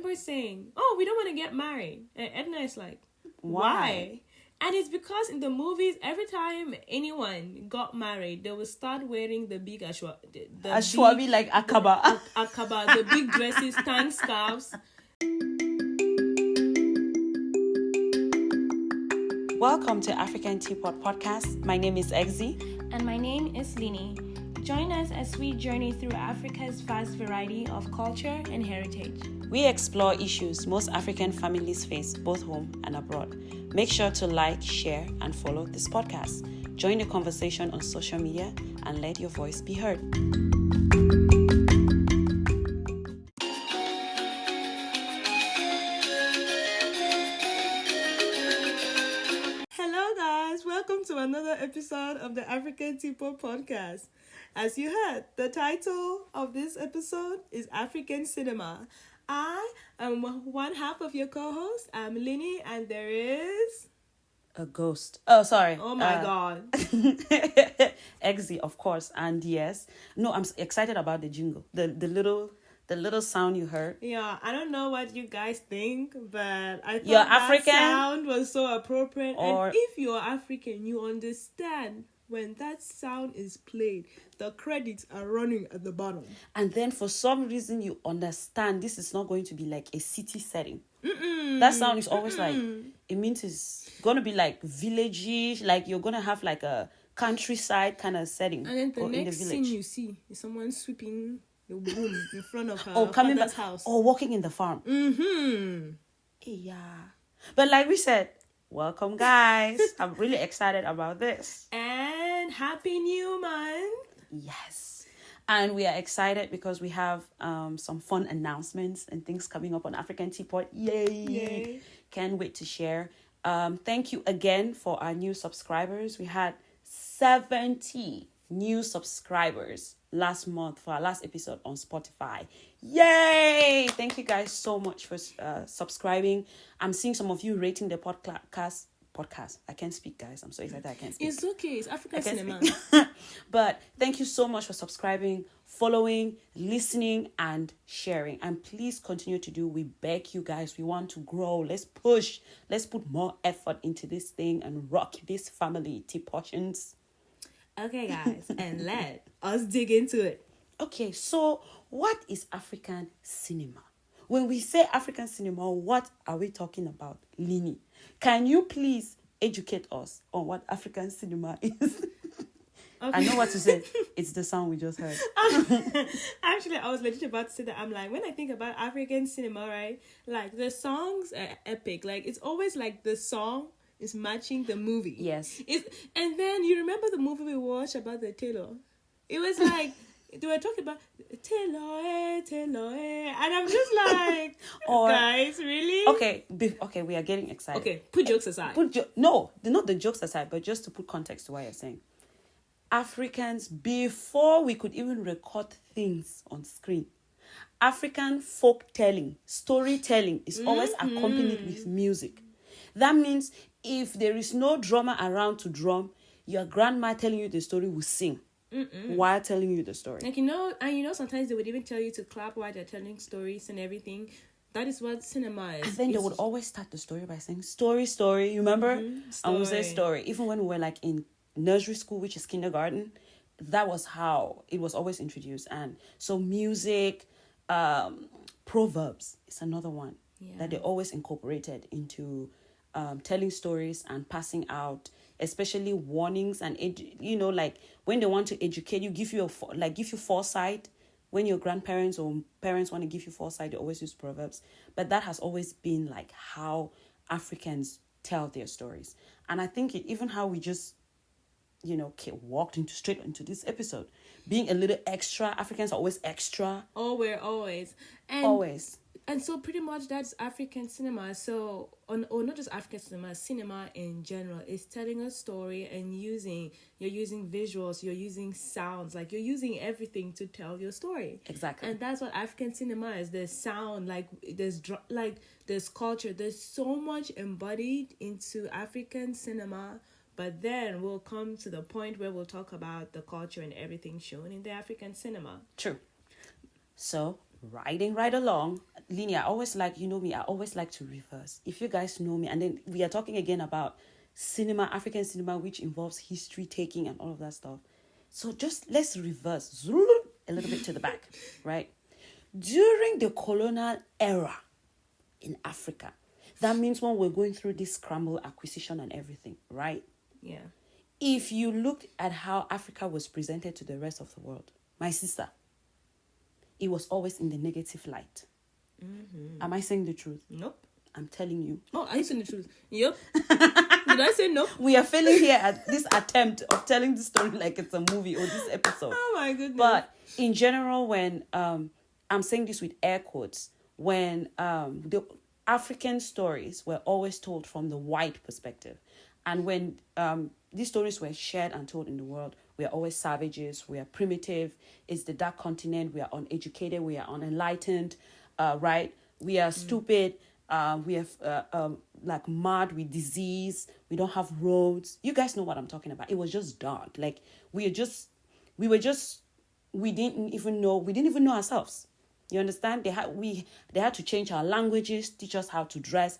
people saying, "Oh, we don't want to get married," and Edna is like, "Why?" And it's because in the movies, every time anyone got married, they would start wearing the big ashwabi, like akaba, akaba, the big dresses, tank scarves. Welcome to African Teapot Podcast. My name is Exy. And my name is Linie. Join us as we journey through Africa's vast variety of culture and heritage. We explore issues most African families face, both home and abroad. Make sure to like, share, and follow this podcast. Join the conversation on social media and let your voice be heard. Hello guys, welcome to another episode of the African Teapot Podcast. As you heard, the title of this episode is African Cinema. I am one half of your co-host. I'm Linie, and there is... a ghost. Oh, sorry. Oh my God. Exy, of course. And yes. No, I'm excited about the jingle. The little sound you heard. Yeah, I don't know what you guys think, but I thought you're that African? Sound was so appropriate. Or... and if you're African, you understand when that sound is played, the credits are running at the bottom. And then for some reason you understand this is not going to be like a city setting. That sound is always like, it means it's going to be like villagey, like you're going to have like a countryside kind of setting. And then the or next in the village. scene you see is someone sweeping the broom in front of her coming father's back, house. or walking in the farm. Yeah. But like we said, welcome guys. I'm really excited about this. And Happy New Month. Yes. And we are excited because we have some fun announcements and things coming up on African Teapot. Yay. Can't wait to share. Thank you again for our new subscribers. We had 70 new subscribers last month for our last episode on Spotify. Yay! Thank you guys so much for subscribing. I'm seeing some of you rating the podcast. I can't speak, guys. I'm so excited I can't speak. It's okay. It's African cinema. But thank you so much for subscribing, following, listening, and sharing. And please continue to do. We beg you guys. We want to grow. Let's push. Let's put more effort into this thing and rock this family. Teapotions. Okay, guys. And let us dig into it. Okay, so what is African cinema? When we say African cinema, what are we talking about, Linie? Can you please educate us on what African cinema is? Okay. I know what to say. It's the sound we just heard. Actually, I was legit about to say that. I'm like, when I think about African cinema, right? Like, the songs are epic. Like, it's always like the song is matching the movie. Yes. And then you remember the movie we watched about the tailor? It was like... they were talking about Taylor, and I'm just like, guys, really? Okay, we are getting excited. Okay, put jokes aside. No, not the jokes aside, but just to put context to what you're saying. Africans, before we could even record things on screen, African folk-telling, storytelling is always accompanied with music. That means if there is no drummer around to drum, your grandma telling you the story will sing. While telling you the story. Like, sometimes they would even tell you to clap while they're telling stories and everything. That is what cinema is. And then they would always start the story by saying, story, you remember? And we say story. Even when we were like in nursery school, which is kindergarten, that was how it was always introduced. And so music, proverbs is another one that they always incorporated into telling stories and passing out, especially warnings and like when they want to educate you, give you foresight. When your grandparents or parents want to give you foresight, they always use proverbs. But that has always been like how Africans tell their stories. And I think even how we just walked straight into this episode, being a little extra. Africans are always extra. Oh, we're always And so pretty much that's African cinema. So, or not just African cinema in general is telling a story and you're using visuals, you're using sounds, like you're using everything to tell your story. Exactly. And that's what African cinema is. There's sound, there's culture. There's so much embodied into African cinema. But then we'll come to the point where we'll talk about the culture and everything shown in the African cinema. True. So riding right along. Linie, I always like, you know me, I always like to reverse. If you guys know me, and then we are talking again about cinema, African cinema, which involves history taking and all of that stuff. So just let's reverse a little bit to the back, right? During the colonial era in Africa, that means when we're going through this scramble, acquisition and everything, right? Yeah. If you looked at how Africa was presented to the rest of the world, my sister, it was always in the negative light. Mm-hmm. Am I saying the truth? Nope. I'm telling you. Oh, are you saying the truth? Yep. Did I say nope? We are failing here at this attempt of telling the story like it's a movie or this episode. Oh my goodness. But in general, when I'm saying this with air quotes, when the African stories were always told from the white perspective, and when these stories were shared and told in the world, we are always savages, we are primitive, it's the dark continent, we are uneducated, we are unenlightened, right? We are stupid, we have like mad with disease, we don't have roads. You guys know what I'm talking about. It was just dark. Like we didn't even know ourselves. You understand? They had to change our languages, teach us how to dress,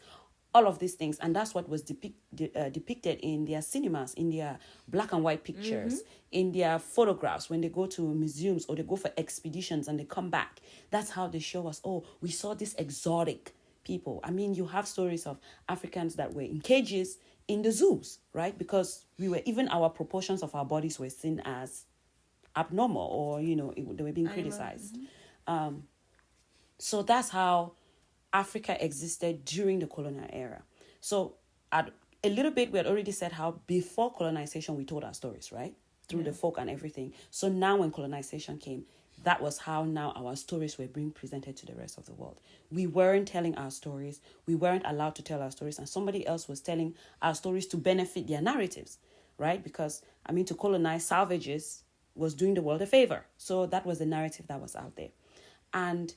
all of these things. And that's what was depicted in their cinemas, in their black and white pictures, in their photographs when they go to museums or they go for expeditions and they come back. That's how they show us, oh, we saw this exotic people. I mean, you have stories of Africans that were in cages in the zoos, right? Because even our proportions of our bodies were seen as abnormal, or, they were being criticized. So that's how Africa existed during the colonial era. So a little bit, we had already said how before colonization, we told our stories, right? Through the folk and everything. So now when colonization came, that was how now our stories were being presented to the rest of the world. We weren't telling our stories. We weren't allowed to tell our stories. And somebody else was telling our stories to benefit their narratives, right? Because, to colonize savages was doing the world a favor. So that was the narrative that was out there. And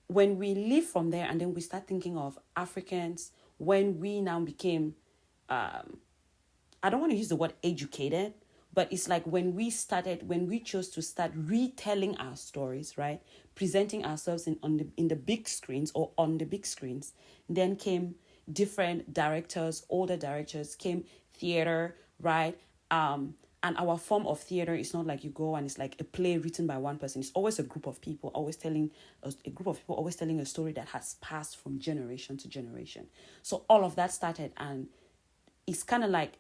when we leave from there and then we start thinking of Africans, when we now became, I don't want to use the word educated, but it's like when we chose to start retelling our stories, right? Presenting ourselves in the big screens or on the big screens. Then came different directors, older directors, came theater, right? And our form of theater is not like you go and it's like a play written by one person. It's always a group of people always telling a story that has passed from generation to generation. So all of that started, and it's kind of like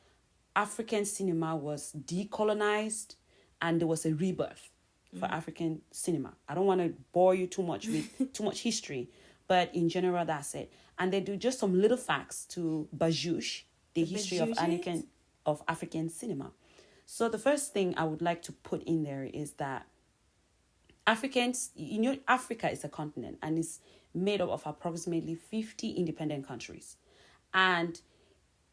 African cinema was decolonized and there was a rebirth for African cinema. I don't want to bore you too much with too much history, but in general, that's it. And they do just some little facts to Bajush, the history of African cinema. So the first thing I would like to put in there is that Africans, Africa is a continent and it's made up of approximately 50 independent countries. And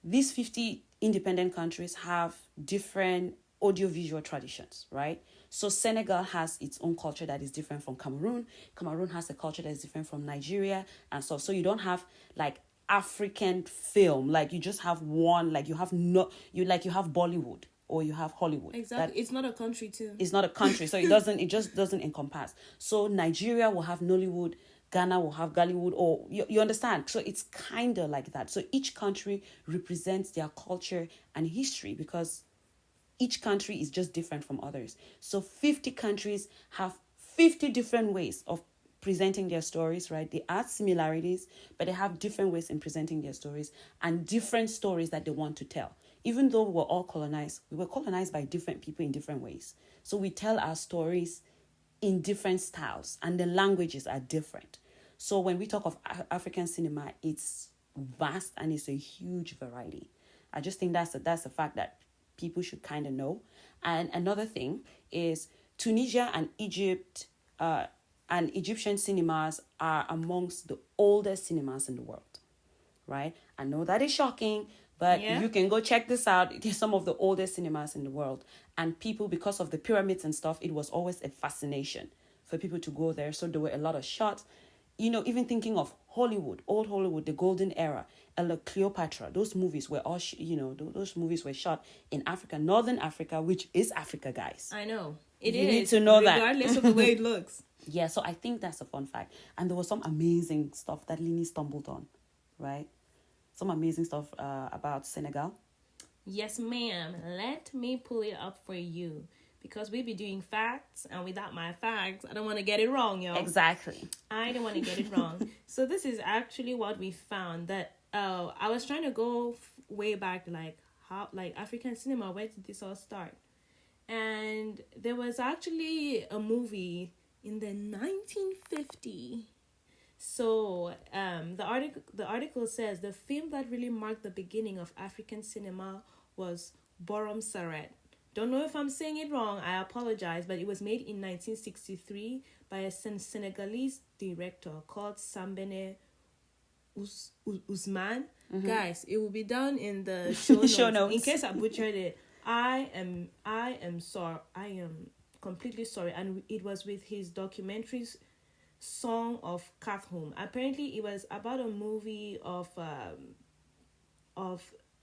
these 50 independent countries have different audiovisual traditions, right? So Senegal has its own culture that is different from Cameroon. Cameroon has a culture that is different from Nigeria and stuff. So you don't have like African film, like you just have one, like you have Bollywood. Or you have Hollywood. Exactly. It's not a country too. It's not a country. So it just doesn't encompass. So Nigeria will have Nollywood, Ghana will have Gollywood, or you understand? So it's kind of like that. So each country represents their culture and history because each country is just different from others. So 50 countries have 50 different ways of presenting their stories, right? They have similarities, but they have different ways in presenting their stories and different stories that they want to tell. Even though we were all colonized, we were colonized by different people in different ways. So we tell our stories in different styles and the languages are different. So when we talk of African cinema, it's vast and it's a huge variety. I just think that's a fact that people should kind of know. And another thing is Tunisia and Egypt and Egyptian cinemas are amongst the oldest cinemas in the world, right? I know that is shocking, but you can go check this out. It is some of the oldest cinemas in the world. And people, because of the pyramids and stuff, it was always a fascination for people to go there. So there were a lot of shots. Even thinking of Hollywood, old Hollywood, the golden era, Cleopatra, those movies were all, those movies were shot in Africa, Northern Africa, which is Africa, guys. I know. You need to know that. Regardless of the way it looks. Yeah, so I think that's a fun fact. And there was some amazing stuff that Linie stumbled on, right? Some amazing stuff about Senegal. Yes, ma'am. Let me pull it up for you. Because we be doing facts, and without my facts, I don't want to get it wrong, yo. Exactly. I don't want to get it wrong. So this is actually what we found. That I was trying to go way back, like how, like African cinema. Where did this all start? And there was actually a movie in the 1950. So the article says the film that really marked the beginning of African cinema was Borom Saret. Don't know if I'm saying it wrong. I apologize, but it was made in 1963 by a Senegalese director called Sambene Usman. Guys, it will be down in the show notes. In case I butchered it, I am sorry. I am completely sorry. And it was with his documentaries Song of Kathum. Apparently, it was about a movie of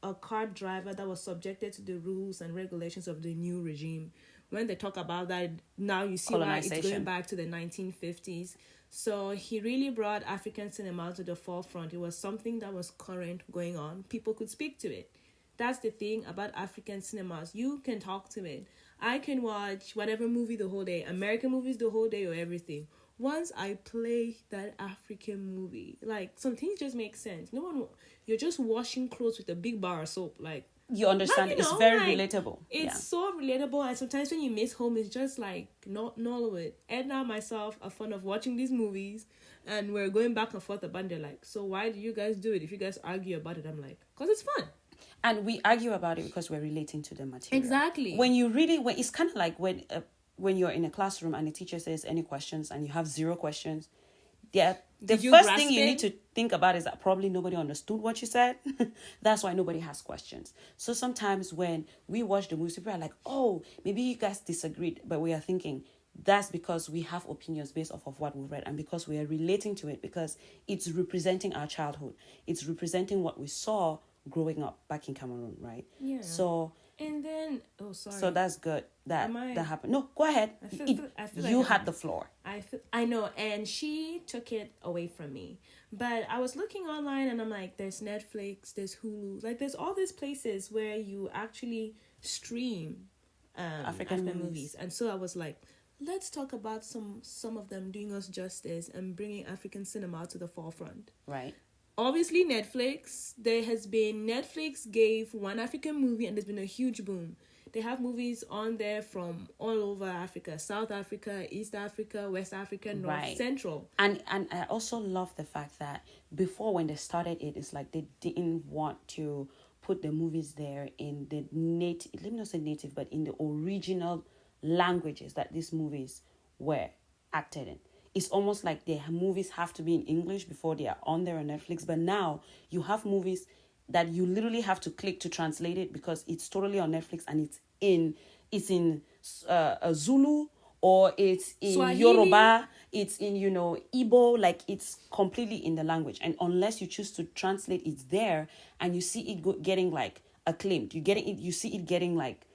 a car driver that was subjected to the rules and regulations of the new regime. When they talk about that, now you see why it's going back to the 1950s. So he really brought African cinema to the forefront. It was something that was current, going on. People could speak to it. That's the thing about African cinemas. You can talk to it. I can watch whatever movie the whole day, American movies the whole day or everything. Once I play that African movie, like, some things just make sense. You're just washing clothes with a big bar of soap. Like, you understand, it's very relatable. It's so relatable. And sometimes when you miss home, it's just like nollywood. Edna and myself are fond of watching these movies, and we're going back and forth about it. They're like, so why do you guys do it? If you guys argue about it, I'm like, because it's fun. And we argue about it because we're relating to the material. Exactly. When you really, it's kind of like when you're in a classroom and the teacher says any questions and you have 0 questions, the first thing you need to think about is that probably nobody understood what you said. That's why nobody has questions. So sometimes when we watch the movies, people are like, oh, maybe you guys disagreed, but we are thinking that's because we have opinions based off of what we read, and because we are relating to it, because it's representing our childhood. It's representing what we saw growing up back in Cameroon, right? Yeah. So... And then, oh, sorry. So that's good that happened. No, go ahead. I feel you like had the floor. I know, and she took it away from me. But I was looking online, and I'm like, there's Netflix, there's Hulu, like there's all these places where you actually stream African movies. And so I was like, let's talk about some of them doing us justice and bringing African cinema to the forefront. Right. Obviously, Netflix gave one African movie, and there's been a huge boom. They have movies on there from all over Africa: South Africa, East Africa, West Africa, North, Central. And I also love the fact that before, when they started it, it's like they didn't want to put the movies there in the native, let me not say native, but in the original languages that these movies were acted in. It's almost like their movies have to be in English before they are on there on Netflix. But now you have movies that you literally have to click to translate it because it's totally on Netflix, and it's in Zulu, or it's in Swahili. Yoruba, it's in, Igbo, like it's completely in the language. And unless you choose to translate, it's there, and you see it getting like acclaimed. You see it getting like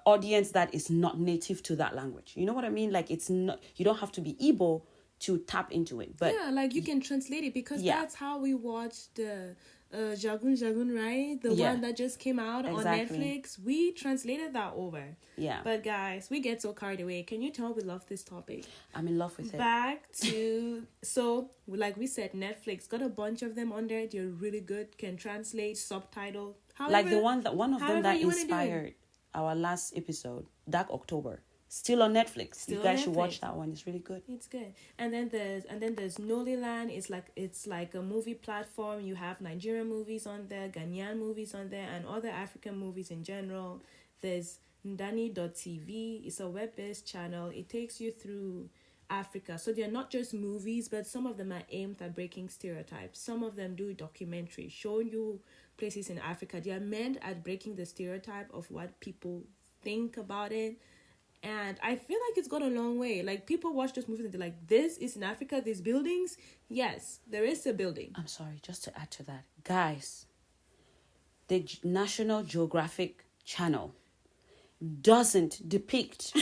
audience that is not native to that language. You know what I mean? Like, it's not, you don't have to be Igbo to tap into it. But yeah, like you can translate it, because that's how we watched the Jagun, right? The one that just came out on Netflix. We translated that over. Yeah. But guys, we get so carried away. Can you tell we love this topic? I'm in love with it. Back to, so like we said, Netflix got a bunch of them on there. They're really good. Can translate, subtitle. However, like one of them that inspired our last episode, Dark October, still on Netflix. You guys should watch that one. It's really good. It's good. And then there's Nollyland. It's like a movie platform. You have Nigerian movies on there, Ghanaian movies on there, and other African movies in general. There's Ndani.tv. It's a web-based channel. It takes you through Africa. So they're not just movies, but some of them are aimed at breaking stereotypes. Some of them do documentaries showing you places in Africa. They are meant at breaking the stereotype of what people think about it. And I feel like it's gone a long way. Like, people watch those movies and they're like, this is in Africa, these buildings. Yes, there is a building. I'm sorry, just to add to that. Guys, the National Geographic Channel doesn't depict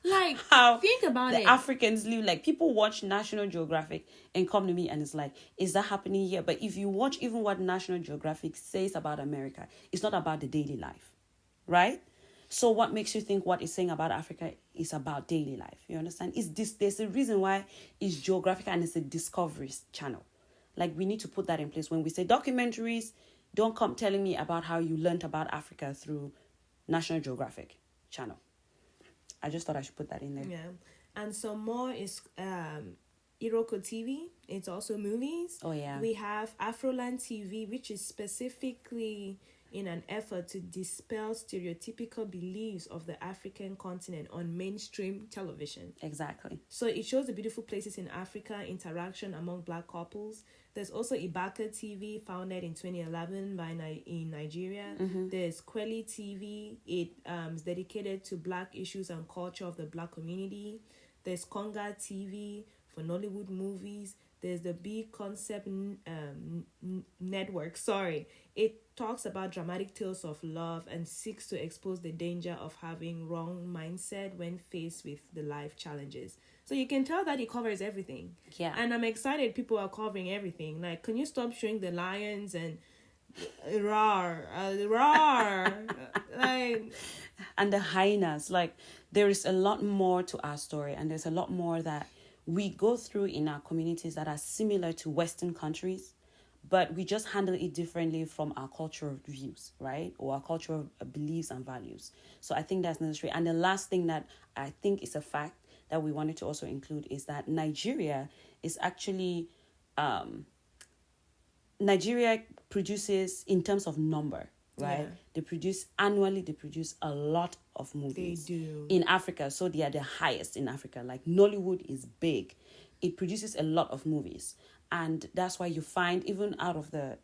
Like, how think about the it. Africans live. Like, people watch National Geographic and come to me and it's like, is that happening here? But if you watch even what National Geographic says about America, it's not about the daily life, right? So what makes you think what it's saying about Africa is about daily life? You understand? It's this. There's a reason why it's geographic and it's a discovery channel. Like, we need to put that in place. When we say documentaries, don't come telling me about how you learned about Africa through National Geographic channel. I just thought I should put that in there. Yeah. And some more is Iroko TV. It's also movies. Oh, yeah. We have Afroland TV, which is specifically in an effort to dispel stereotypical beliefs of the African continent on mainstream television. Exactly. So it shows the beautiful places in Africa, interaction among Black couples. There's also Ibaka TV, founded in 2011 in Nigeria. Mm-hmm. There's Kweli TV. It is dedicated to Black issues and culture of the Black community. There's Konga TV for Nollywood movies. There's the Big Concept Network. It talks about dramatic tales of love and seeks to expose the danger of having wrong mindset when faced with the life challenges. So you can tell that it covers everything. Yeah. And I'm excited people are covering everything. Like, can you stop showing the lions and roar, like, and the hyenas? Like, there is a lot more to our story, and there's a lot more that we go through in our communities that are similar to Western countries, but we just handle it differently from our cultural views, right? Or our cultural beliefs and values. So I think that's necessary. And the last thing that I think is a fact that we wanted to also include is that Nigeria is actually, Nigeria produces, in terms of number, right? Yeah. They produce a lot of movies. They do. In Africa, so they are the highest in Africa. Like, Nollywood is big. It produces a lot of movies. And that's why you find, even out of the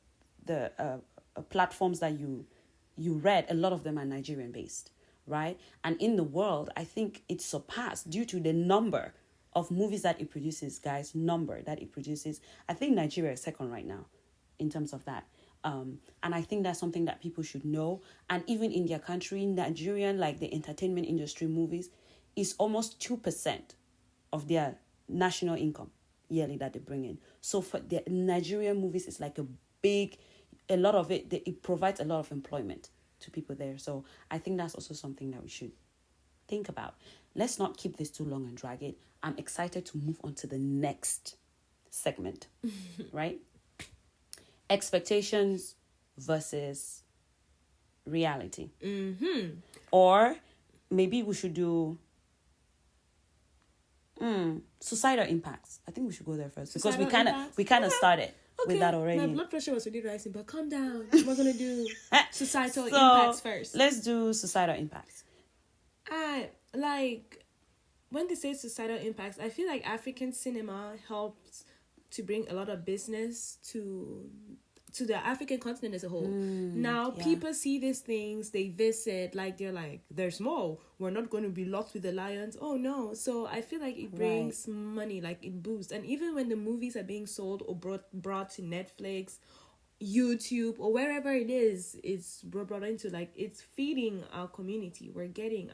platforms that you read, a lot of them are Nigerian based, right? And in the world, I think it's surpassed due to the number of movies that it produces, guys, I think Nigeria is second right now in terms of that. And I think that's something that people should know. And even in their country, Nigerian, like the entertainment industry movies, is almost 2% of their national income yearly that they bring in. So for the Nigerian movies, it's like a lot of it, it provides a lot of employment to people there. So I think that's also something that we should think about. Let's not keep this too long and drag it. I'm excited to move on to the next segment, right? Expectations versus reality. Mm-hmm. Or maybe we should do societal impacts. I think we should go there first because we kind of started with that already. My blood pressure was really rising, but calm down. We're gonna do societal impacts first. Let's do societal impacts. Like, when they say societal impacts, I feel like African cinema helps to bring a lot of business to the African continent as a whole. People see these things, they visit, like, they're like, there's more. We're not going to be locked with the lions. Oh, no. So I feel like it brings money, like it boosts. And even when the movies are being sold or brought to Netflix, YouTube, or wherever it is, it's brought into, like, it's feeding our community. We're getting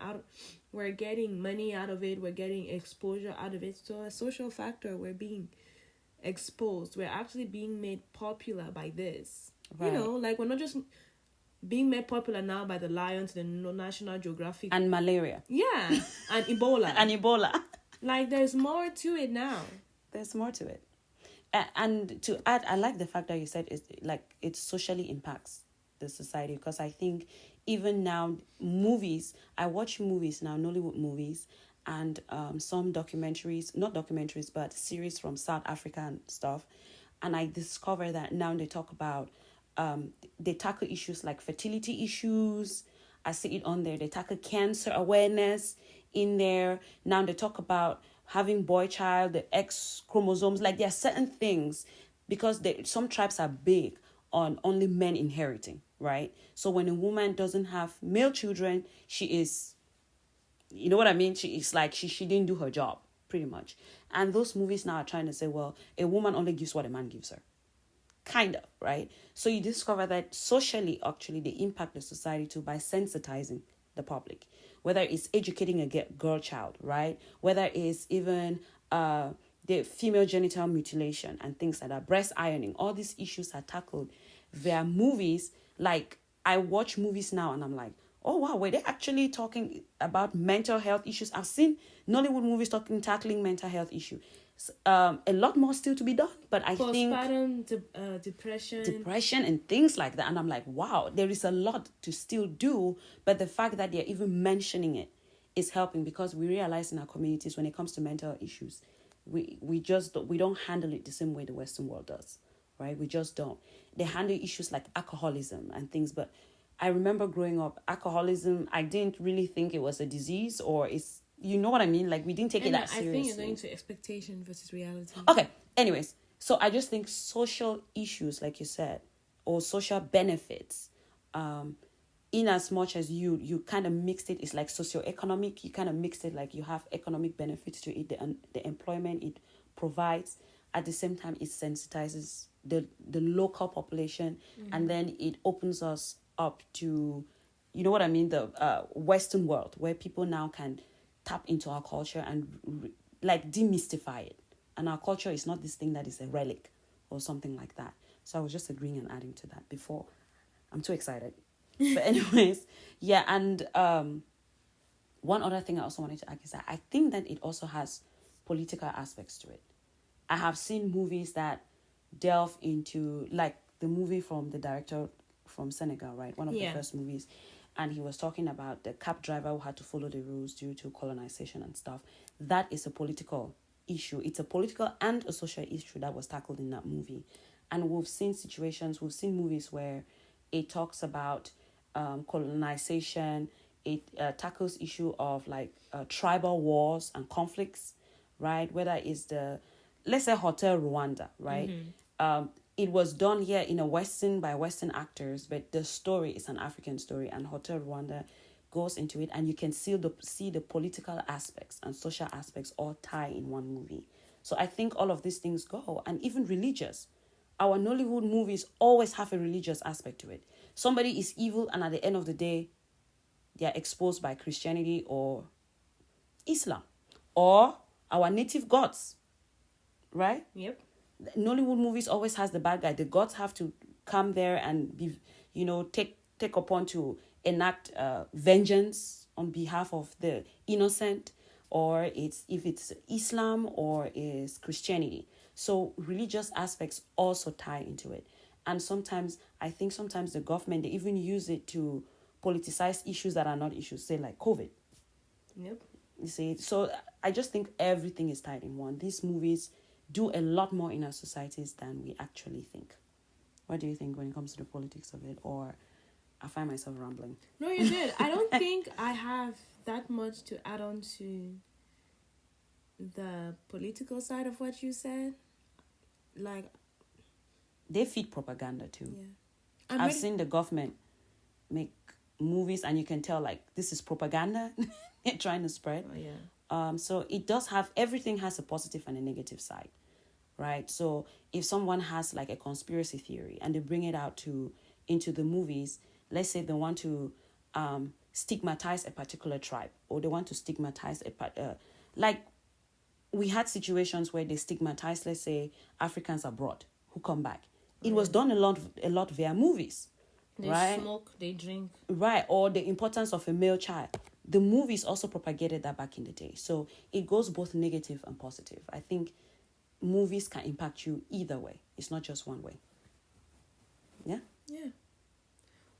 money out of it. We're getting exposure out of it. So a social factor, we're being exposed. We're actually being made popular by this. Right. You know, like, we're not just being made popular now by the lions, the National Geographic, and malaria. Yeah, and Ebola. Like, there's more to it now. There's more to it. And to add, I like the fact that you said it socially impacts the society, because I think even now I watch movies now, Nollywood movies, and some not documentaries, but series from South Africa and stuff. And I discover that now they talk about, they tackle issues like fertility issues. I see it on there. They tackle cancer awareness in there. Now they talk about having boy child, the X chromosomes. Like, there are certain things, because some tribes are big on only men inheriting, right? So when a woman doesn't have male children, she is, you know what I mean? She is like, she didn't do her job, pretty much. And those movies now are trying to say, well, a woman only gives what a man gives her. Kind of, right? So you discover that socially, actually, they impact the society too by sensitizing the public. whether it's educating a girl child, right? Whether it's even the female genital mutilation and things like that, breast ironing, all these issues are tackled via movies. Like, I watch movies now and I'm like, oh wow, were they actually talking about mental health issues? I've seen Nollywood movies tackling mental health issues. A lot more still to be done, but I think postpartum depression and things like that, and I'm like, wow, there is a lot to still do, but the fact that they're even mentioning it is helping, because we realize in our communities, when it comes to mental issues, we don't handle it the same way the Western world does, right? We just don't. They handle issues like alcoholism and things, but I remember growing up, alcoholism, I didn't really think it was a disease, or it's, you know what I mean? Like, we didn't take it that seriously. I think you're going to expectation versus reality. Okay, anyways, so I just think social issues, like you said, or social benefits, in as much as you kind of mixed it, it's like socioeconomic, you kind of mixed it, like you have economic benefits to it, the employment it provides. At the same time, it sensitizes the local population, and then it opens us up to, you know what I mean, the Western world, where people now can tap into our culture and like demystify it. And our culture is not this thing that is a relic or something like that. So I was just agreeing and adding to that before. I'm too excited. But anyways, yeah. And one other thing I also wanted to add is that I think that it also has political aspects to it. I have seen movies that delve into, like the movie from the director from Senegal, right? One of the first movies. And he was talking about the cab driver who had to follow the rules due to colonization and stuff. That is a political issue. It's a political and a social issue that was tackled in that movie. And we've seen movies where it talks about colonization. It tackles issue of like tribal wars and conflicts, right? Whether it's let's say Hotel Rwanda, right? It was done here in by Western actors, but the story is an African story, and Hotel Rwanda goes into it, and you can see the political aspects and social aspects all tie in one movie. So I think all of these things go, and even religious. Our Nollywood movies always have a religious aspect to it. Somebody is evil, and at the end of the day, they are exposed by Christianity or Islam, or our native gods, right? Yep. Nollywood movies always has the bad guy. The gods have to come there and be, take upon to enact vengeance on behalf of the innocent, or if it's Islam or is Christianity. So religious aspects also tie into it. And sometimes the government, they even use it to politicize issues that are not issues, say like COVID. Yep. You see, so I just think everything is tied in one. These movies do a lot more in our societies than we actually think. What do you think when it comes to the politics of it? Or I find myself rambling. No, you're good. I don't think I have that much to add on to the political side of what you said. Like, they feed propaganda too. Yeah. I've seen the government make movies, and you can tell like this is propaganda they're trying to spread. Oh, yeah. So it does have, everything has a positive and a negative side, right? So if someone has like a conspiracy theory and they bring it out into the movies, let's say they want to stigmatize a particular tribe, or they want to stigmatize like we had situations where they stigmatized, let's say, Africans abroad who come back. It was done a lot via movies. They right? smoke, they drink. Right, or the importance of a male child. The movies also propagated that back in the day. So it goes both negative and positive. I think movies can impact you either way. It's not just one way. Yeah? Yeah.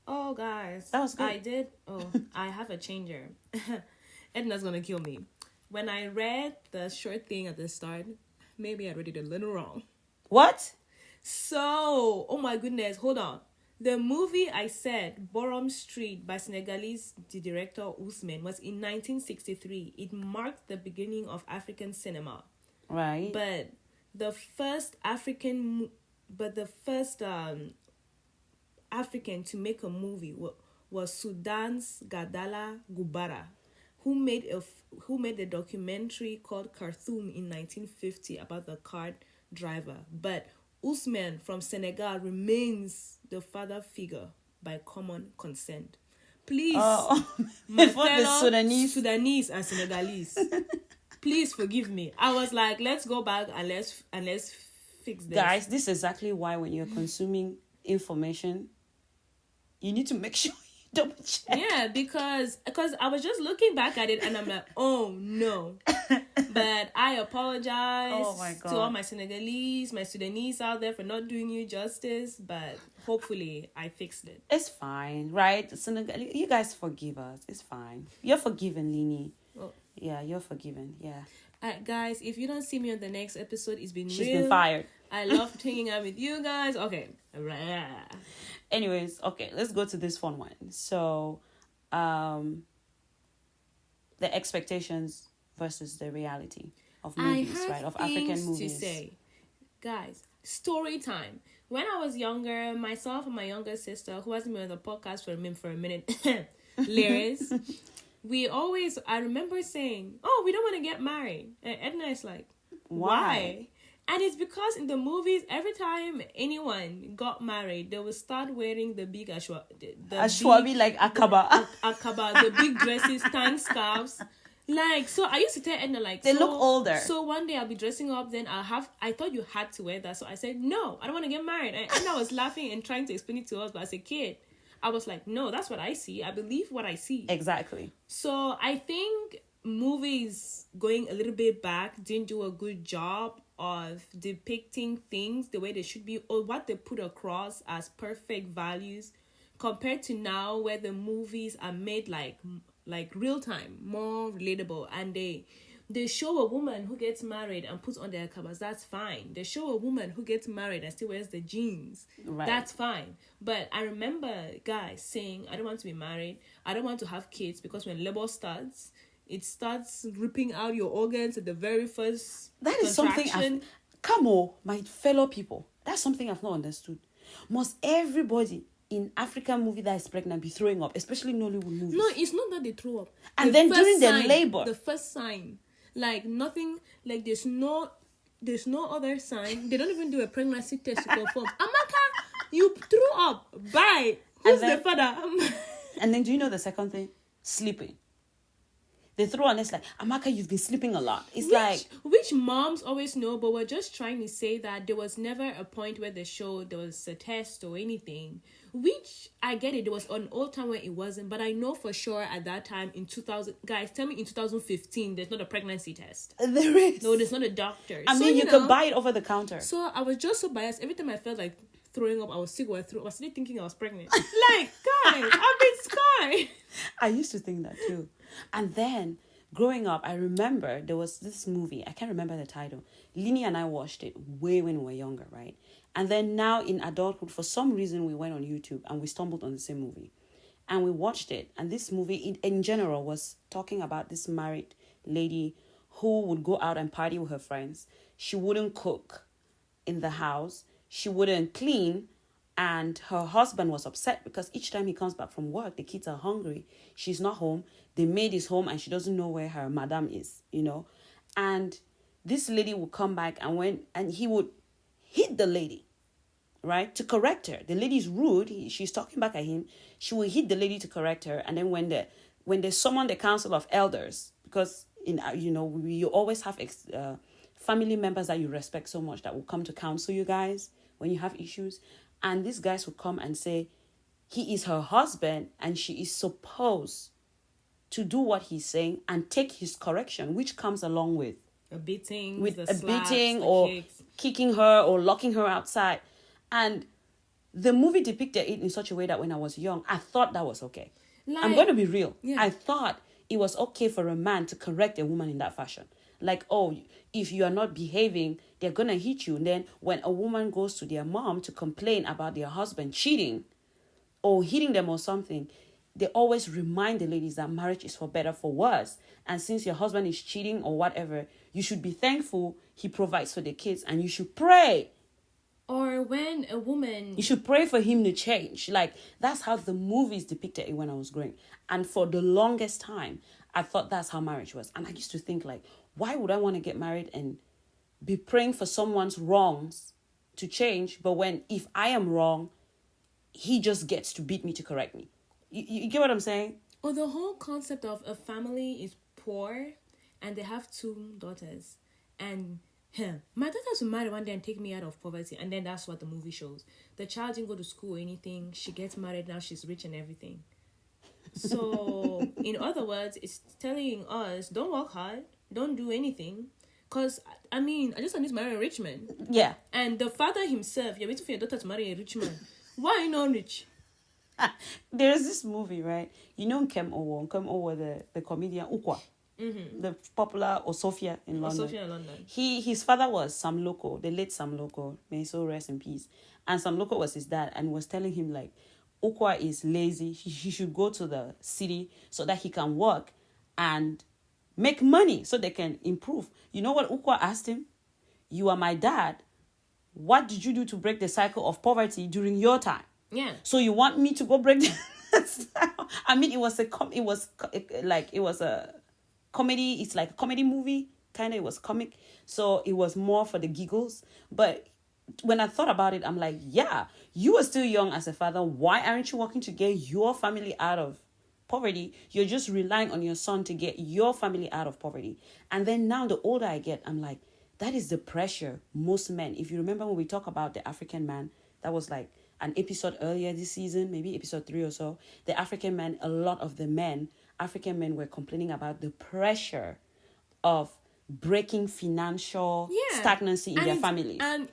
Oh, guys. That was good. I have a changer. Edna's going to kill me. When I read the short thing at the start, maybe I read it a little wrong. What? So, oh my goodness, hold on. The movie I said, Borom Street by Senegalese director Ousmane, was in 1963. It marked the beginning of African cinema. Right. But the first African to make a movie was Sudan's Gadala Gubara, who made a documentary called Khartoum in 1950 about the car driver. But Ousmane from Senegal remains the father figure by common consent. Please, my fellow Sudanese and Senegalese, please forgive me. I was like, let's go back and let's fix this. Guys, this is exactly why when you're consuming information, you need to make sure you double check. Yeah, because I was just looking back at it and I'm like, oh no. But I apologize to all my Senegalese, my Sudanese out there for not doing you justice, but hopefully I fixed it. It's fine, right? Senegal, you guys forgive us. It's fine. You're forgiven, Linie. Oh. Yeah, you're forgiven. Yeah. Guys, if you don't see me on the next episode, She's been fired. I love hanging out with you guys. Okay. Anyways, okay, let's go to this fun one. So, the expectations versus the reality of movies, right? Of African movies. To say, guys, story time. When I was younger, myself and my younger sister, who hasn't been on the podcast for a minute, Lyris, I remember saying, oh, we don't want to get married. And Edna is like, why? And it's because in the movies, every time anyone got married, they would start wearing the big ashwabi, like akaba. Akaba, the big dresses, tank scarves. Like, so I used to tell Edna, like, they look older. So one day I'll be dressing up, then I thought you had to wear that. So I said, no, I don't want to get married. And Edna was laughing and trying to explain it to us. But as a kid, I was like, no, that's what I see. I believe what I see. Exactly. So I think movies going a little bit back didn't do a good job of depicting things the way they should be, or what they put across as perfect values, compared to now where the movies are made like real time, more relatable, and they show a woman who gets married and puts on their covers. That's fine. They show a woman who gets married and still wears the jeans. Right. That's fine. But I remember guys saying, I don't want to be married. I don't want to have kids, because when labor starts, it starts ripping out your organs at the very first That is something come on, my fellow people. That's something I've not understood. Must everybody in African movie that is pregnant be throwing up, especially Nollywood movies? No, it's not that they throw up. And then during the labor, the first sign, like nothing, like there's no other sign. They don't even do a pregnancy test to confirm. Amaka, you threw up. Bye. Who's the father? And then do you know the second thing? Sleeping. They throw on, it's like, Amaka, you've been sleeping a lot. It's which moms always know, but we're just trying to say that there was never a point where they showed there was a test or anything. Which, I get it, there was an old time where it wasn't, but I know for sure at that time in 2000, guys, tell me in 2015, there's not a pregnancy test. There is. No, there's not a doctor. I mean, you can buy it over the counter. So I was just so biased. Every time I felt like throwing up, I was sick or I was still thinking I was pregnant. Like, guys, I've been scarred. I used to think that too. And then, growing up, I remember there was this movie. I can't remember the title. Linie and I watched it way when we were younger, right? And then now in adulthood, for some reason, we went on YouTube and we stumbled on the same movie. And we watched it. And this movie, in general, was talking about this married lady who would go out and party with her friends. She wouldn't cook in the house. She wouldn't clean. And her husband was upset because each time he comes back from work, the kids are hungry. She's not home. The maid is home and she doesn't know where her madam is, you know. And this lady would come back and he would hit the lady, right, to correct her. The lady's rude. She's talking back at him. She will hit the lady to correct her. And then when they summon the council of elders, because you always have family members that you respect so much that will come to counsel you guys when you have issues. And these guys would come and say, he is her husband and she is supposed to do what he's saying and take his correction, which comes along with a beating, or kicks, kicking her or locking her outside. And the movie depicted it in such a way that when I was young, I thought that was okay. I'm going to be real. Yeah. I thought it was okay for a man to correct a woman in that fashion. Like, oh, if you are not behaving, they're going to hit you. And then when a woman goes to their mom to complain about their husband cheating or hitting them or something, they always remind the ladies that marriage is for better, for worse. And since your husband is cheating or whatever, you should be thankful he provides for the kids and you should pray. Or when a woman... You should pray for him to change. Like, that's how the movies depicted it when I was growing. And for the longest time, I thought that's how marriage was. And I used to think, like, why would I want to get married and be praying for someone's wrongs to change? But if I am wrong, he just gets to beat me to correct me. You get what I'm saying? Or the whole concept of a family is poor and they have 2 daughters. And my daughters will marry one day and take me out of poverty. And then that's what the movie shows. The child didn't go to school or anything. She gets married, now she's rich and everything. So, in other words, it's telling us, don't work hard, don't do anything. Because, I just want to marry a rich man. Yeah. And the father himself, you're waiting for your daughter to marry a rich man. Why are you not rich? There's this movie, right? You know Nkem Owo, the comedian Ukwa, the popular Osofia in London. Osofia in London. His father was Sam Loco, the late Sam Loco, may he so rest in peace. And Sam Loco was his dad and was telling him like, Ukwa is lazy. He should go to the city so that he can work and make money so they can improve. You know what Ukwa asked him? You are my dad. What did you do to break the cycle of poverty during your time? Yeah. So you want me to go break the it was a comedy. It's like a comedy movie. Kind of, it was comic. So it was more for the giggles. But when I thought about it, I'm like, yeah, you are still young as a father. Why aren't you working to get your family out of poverty? You're just relying on your son to get your family out of poverty. And then now the older I get, I'm like, that is the pressure most men. If you remember when we talk about the African man, that was like an episode earlier this season, maybe episode 3 or so. The African man, a lot of the African men were complaining about the pressure of breaking financial stagnancy in their families. And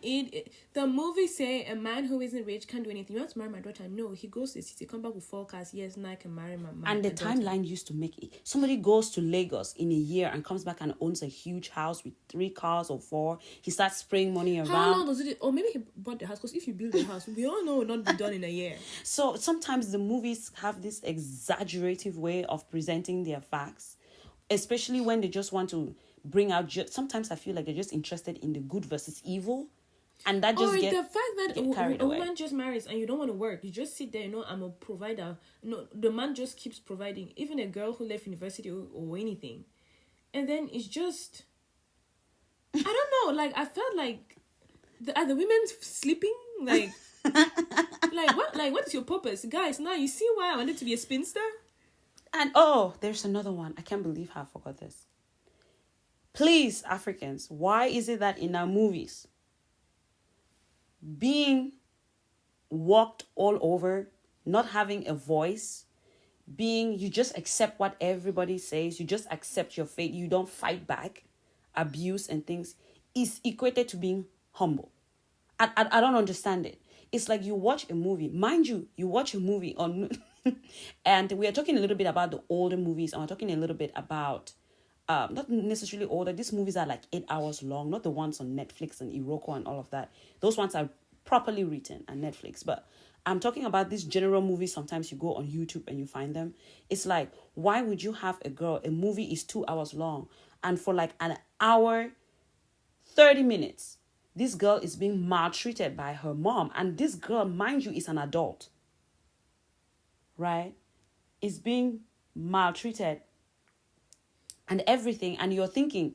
the movie say a man who isn't rich can't do anything. You want to marry my daughter? No, he goes to the city, come back with 4 cars. Yes, now I can marry my and the timeline used to make it. Somebody goes to Lagos in a year and comes back and owns a huge house with 3 cars or 4. He starts spraying money around. How long does it? Or maybe he bought the house, because if you build a house, we all know it will not be done in a year. So sometimes the movies have this exaggerative way of presenting their facts, especially when they just want to bring out. Sometimes I feel like they're just interested in the good versus evil, and that just the fact that a away. woman just marries and you don't want to work, you just sit there. I'm a provider. No, the man just keeps providing. Even a girl who left university or anything, and then it's just, I don't know. Like, I felt like are the women sleeping? Like, what is your purpose, guys? Now you see why I wanted to be a spinster. And there's another one. I can't believe how I forgot this. Please, Africans, why is it that in our movies, being walked all over, not having a voice, you just accept what everybody says, you just accept your fate, you don't fight back, abuse and things, is equated to being humble? I don't understand it. It's like you watch a movie. Mind you watch a movie on... and we are talking a little bit about the older movies, and we're talking a little bit about... not necessarily older. These movies are like 8 hours long, not the ones on Netflix and Iroko and all of that. Those ones are properly written on Netflix. But I'm talking about these general movies. Sometimes you go on YouTube and you find them. It's like, why would you have a movie is 2 hours long, and for like an hour, 30 minutes, this girl is being maltreated by her mom. And this girl, mind you, is an adult, right? Is being maltreated and everything, and you're thinking,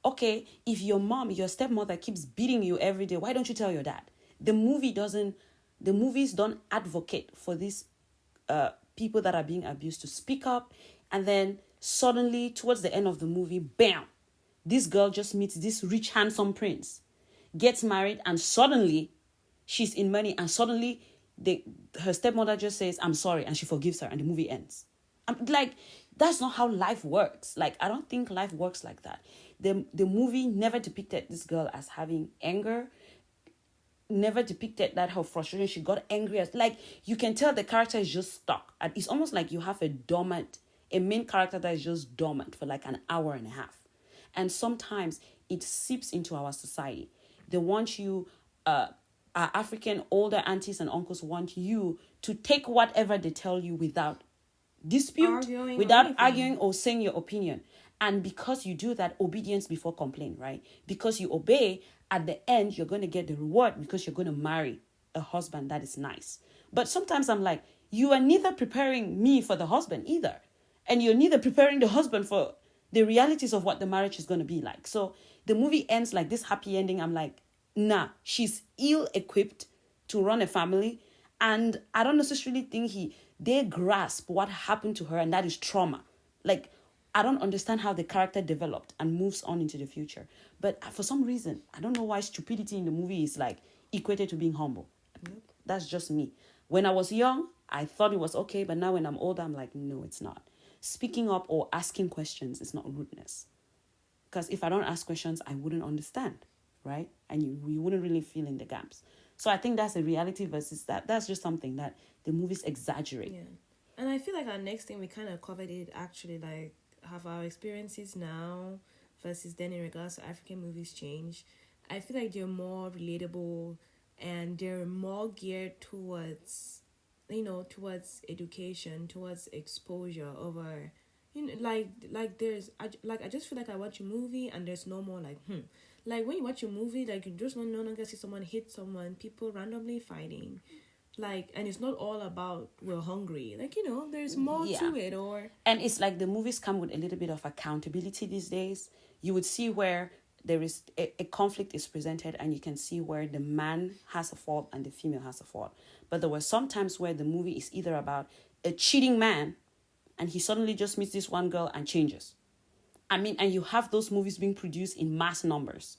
okay, if your stepmother keeps beating you every day, why don't you tell your dad? The movies don't advocate for these people that are being abused to speak up. And then suddenly, towards the end of the movie, bam, this girl just meets this rich, handsome prince, gets married, and suddenly she's in money, and suddenly her stepmother just says, I'm sorry, and she forgives her, and the movie ends. I'm like, that's not how life works. Like, I don't think life works like that. The movie never depicted this girl as having anger, never depicted that her frustration, she got angry. Like, you can tell the character is just stuck. And it's almost like you have a main character that is just dormant for like an hour and a half. And sometimes it seeps into our society. They want you, our African older aunties and uncles want you to take whatever they tell you without dispute, without arguing or saying your opinion. And because you do that, obedience before complaint, right? Because you obey, at the end, you're going to get the reward because you're going to marry a husband that is nice. But sometimes I'm like, you are neither preparing me for the husband either. And you're neither preparing the husband for the realities of what the marriage is going to be like. So the movie ends like this happy ending. I'm like, nah, she's ill-equipped to run a family. And I don't necessarily think they grasp what happened to her, and that is trauma. Like, I don't understand how the character developed and moves on into the future. But for some reason, I don't know why stupidity in the movie is like equated to being humble. That's just me. When I was young, I thought it was okay. But now when I'm older, I'm like, no, it's not. Speaking up or asking questions is not rudeness. Because if I don't ask questions, I wouldn't understand, right? And you wouldn't really fill in the gaps. So I think that's a reality versus that. That's just something that the movies exaggerate. Yeah. And I feel like our next thing, we kind of covered it actually, like, have our experiences now versus then in regards to African movies change. I feel like they're more relatable and they're more geared towards, towards education, towards exposure over, I just feel like I watch a movie and there's no more like when you watch a movie, like you just no longer see someone hit someone, people randomly fighting. Like, and it's not all about we're hungry. Like, there's more to it. And it's like the movies come with a little bit of accountability these days. You would see where there is a conflict is presented and you can see where the man has a fault and the female has a fault. But there were some times where the movie is either about a cheating man and he suddenly just meets this one girl and changes. I mean, and you have those movies being produced in mass numbers,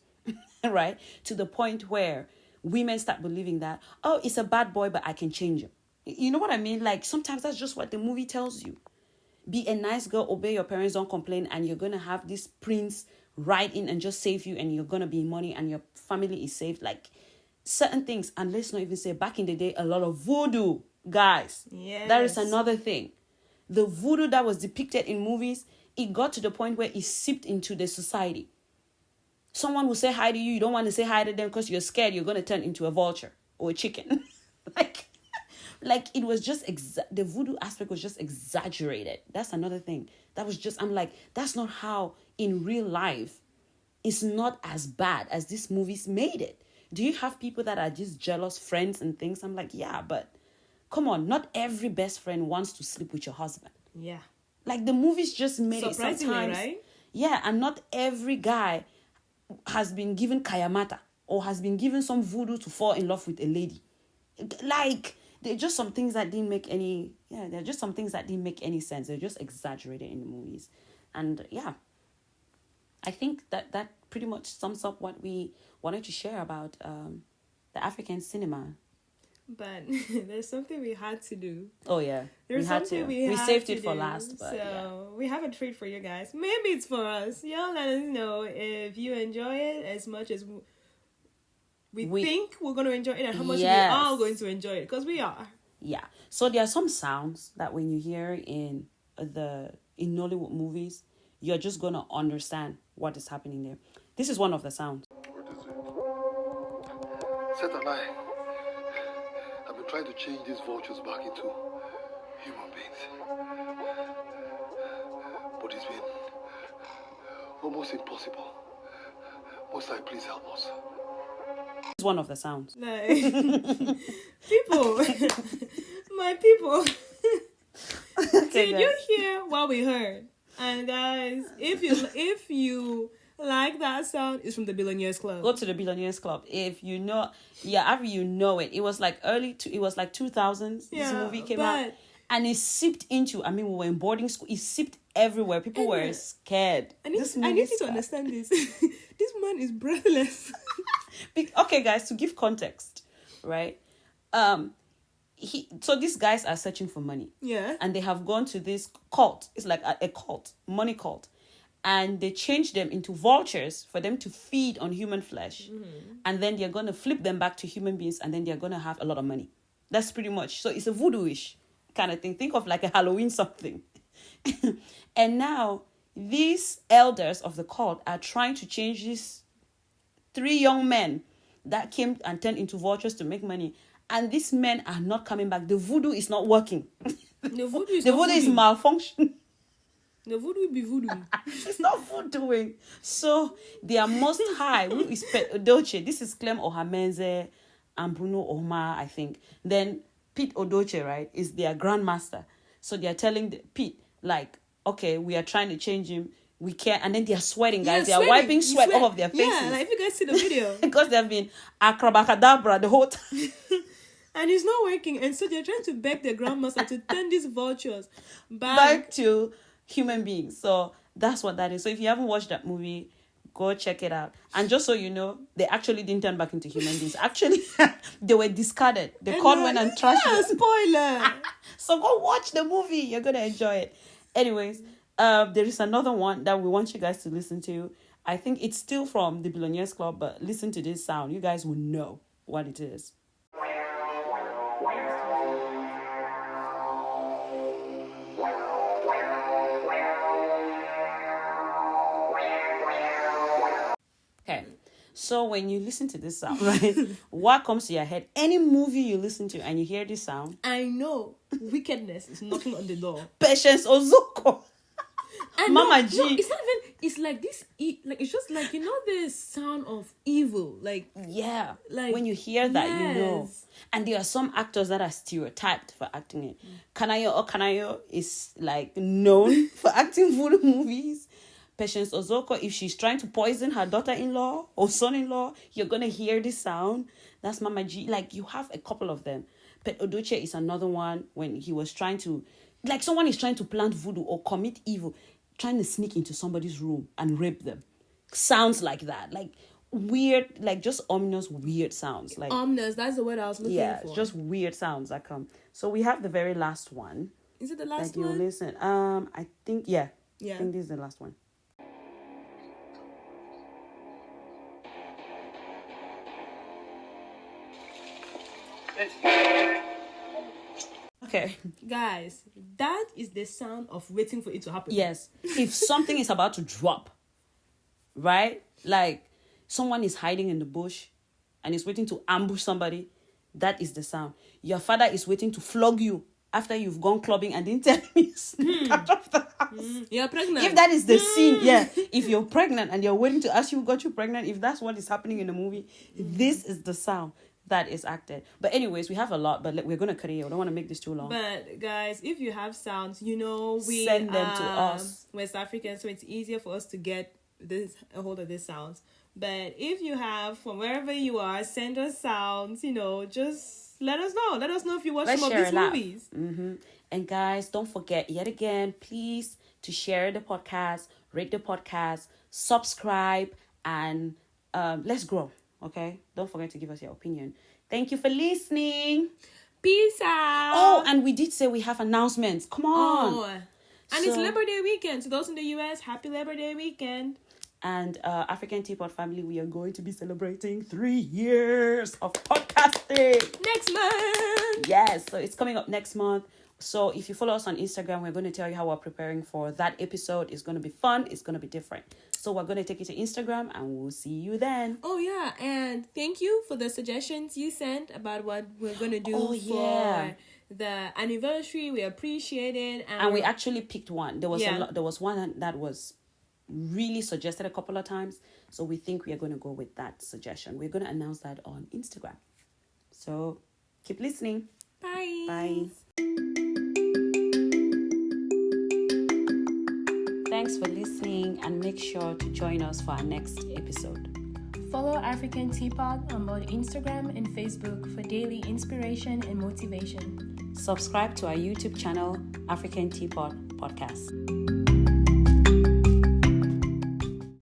right? To the point where women start believing that, oh, it's a bad boy, but I can change him. You know what I mean? Like, sometimes that's just what the movie tells you. Be a nice girl, obey your parents, don't complain, and you're going to have this prince ride in and just save you, and you're going to be in money, and your family is saved. Like, certain things, and let's not even say, back in the day, a lot of voodoo, guys. Yes. That is another thing. The voodoo that was depicted in movies, it got to the point where it seeped into the society. Someone will say hi to you. You don't want to say hi to them because you're scared you're going to turn into a vulture or a chicken. like it was just, the voodoo aspect was just exaggerated. That's another thing. That was just, I'm like, that's not how in real life, it's not as bad as these movies made it. Do you have people that are just jealous friends and things? I'm like, yeah, but come on. Not every best friend wants to sleep with your husband. Yeah. Like the movies just made it sometimes. Right? Yeah, and not every guy has been given kayamata or has been given some voodoo to fall in love with a lady. Like, there are just some things that didn't make any sense. They're just exaggerated in the movies. And yeah, I think that pretty much sums up what we wanted to share about the African cinema. But there's something we had to do. Oh yeah, we saved it for last. But, we have a treat for you guys. Maybe it's for us. Y'all let us know if you enjoy it as much as we think we're going to enjoy it, and how much we are going to enjoy it, because we are. Yeah. So there are some sounds that when you hear in Nollywood movies, you're just going to understand what is happening there. This is one of the sounds. What is it? Seth and I have been trying to change these vultures back into human beings. But it's been almost impossible. Most I please help us. This is one of the sounds. Like, people, my people. Okay, did you hear what we heard? And guys, if you like that sound, it's from the Billionaires Club. Go to the Billionaires Club. If you know, after you know it. It was like it was like 2000s. This movie came out. And it seeped into, I mean, we were in boarding school. It seeped everywhere. People were scared. I need you to understand this. This man is breathless. Okay, guys, to give context, right? So these guys are searching for money. Yeah. And they have gone to this cult. It's like a cult, money cult. And they change them into vultures for them to feed on human flesh. Mm-hmm. And then they're going to flip them back to human beings, and then they're going to have a lot of money. That's pretty much. So it's a voodoo-ish kind of thing. Think of like a Halloween something. And now these elders of the cult are trying to change these 3 young men that came and turned into vultures to make money. And these men are not coming back. The voodoo is not working. The voodoo is malfunctioning. The voodoo will be voodoo. It's not voodooing. So their most high, who is Odoche. This is Clem Ohamenze and Bruno Oma, I think. Then Pete Odoche, right, is their grandmaster. So they are telling Pete, like, okay, we are trying to change him. We can't. And then they are sweating, guys. They are wiping sweat off of their faces. Yeah, like if you guys see the video. Because they have been acrobacadabra the whole time. And it's not working. And so they're trying to beg their grandmaster to turn these vultures back to human beings. So that's what that is. So if you haven't watched that movie, go check it out. And just so you know, they actually didn't turn back into human beings. Actually, they were discarded. The court went and trashed them. Spoiler. So go watch the movie. You're going to enjoy it. Anyways, there is another one that we want you guys to listen to. I think it's still from the Billionaires Club, but listen to this sound. You guys will know what it is. Okay, so when you listen to this sound, right, what comes to your head? Any movie you listen to and you hear this sound, I know wickedness is knocking on the door. Patience Ozoko. Mama G. No, it's not even. It's like this. Like it's just like, you know, this sound of evil. Like, yeah, like when you hear that, yes. you know. And there are some actors that are stereotyped for acting it. Kanayo is like known for acting voodoo movies. Patience Ozoko, if she's trying to poison her daughter-in-law or son-in-law, you're gonna hear this sound. That's Mama G. Like, you have a couple of them. Pet Odoche is another one when he was trying to, like, someone is trying to plant voodoo or commit evil, trying to sneak into somebody's room and rape them. Sounds like that. Like, weird, like, just ominous, weird sounds. Like ominous, that's the word I was looking for. Yeah, just weird sounds that come. So we have the very last one. Is it the last that one? You listen. I think, yeah. Yeah. I think this is the last one. Okay. Guys, that is the sound of waiting for it to happen. Yes. If something is about to drop, right? Like someone is hiding in the bush and is waiting to ambush somebody, that is the sound. Your father is waiting to flog you after you've gone clubbing and didn't tell me sneak out of the house. You're pregnant. If that is the scene, yeah. If you're pregnant and you're waiting to ask you who got you pregnant, if that's what is happening in the movie, this is the sound that is acted. But anyways, we have a lot, but we're gonna cut it. We don't want to make this too long. But guys, if you have sounds, you know, we send them to us. West Africans, so it's easier for us to get a hold of these sounds. But if you have, from wherever you are, send us sounds. You know, just let us know. Let us know if you watch some of these movies. Mm-hmm. And guys, don't forget yet again, please, to share the podcast, rate the podcast, subscribe, and let's grow. Okay, don't forget to give us your opinion. Thank you for listening. Peace out. Oh, and we did say we have announcements. Come on. Oh, and it's Labor Day weekend. So those in the US, happy Labor Day weekend. And African Teapot family, we are going to be celebrating 3 years of podcasting next month. Yes, so it's coming up next month. So if you follow us on Instagram, we're going to tell you how we're preparing for that episode. It's going to be fun. It's going to be different. So we're going to take you to Instagram and we'll see you then. Oh, yeah. And thank you for the suggestions you sent about what we're going to do for the anniversary. We appreciate it. And we actually picked one. There was one that was really suggested a couple of times. So we think we are going to go with that suggestion. We're going to announce that on Instagram. So keep listening. Bye. Bye. Thanks for listening and make sure to join us for our next episode. Follow African Teapot on both Instagram and Facebook for daily inspiration and motivation. Subscribe to our YouTube channel, African Teapot Podcast.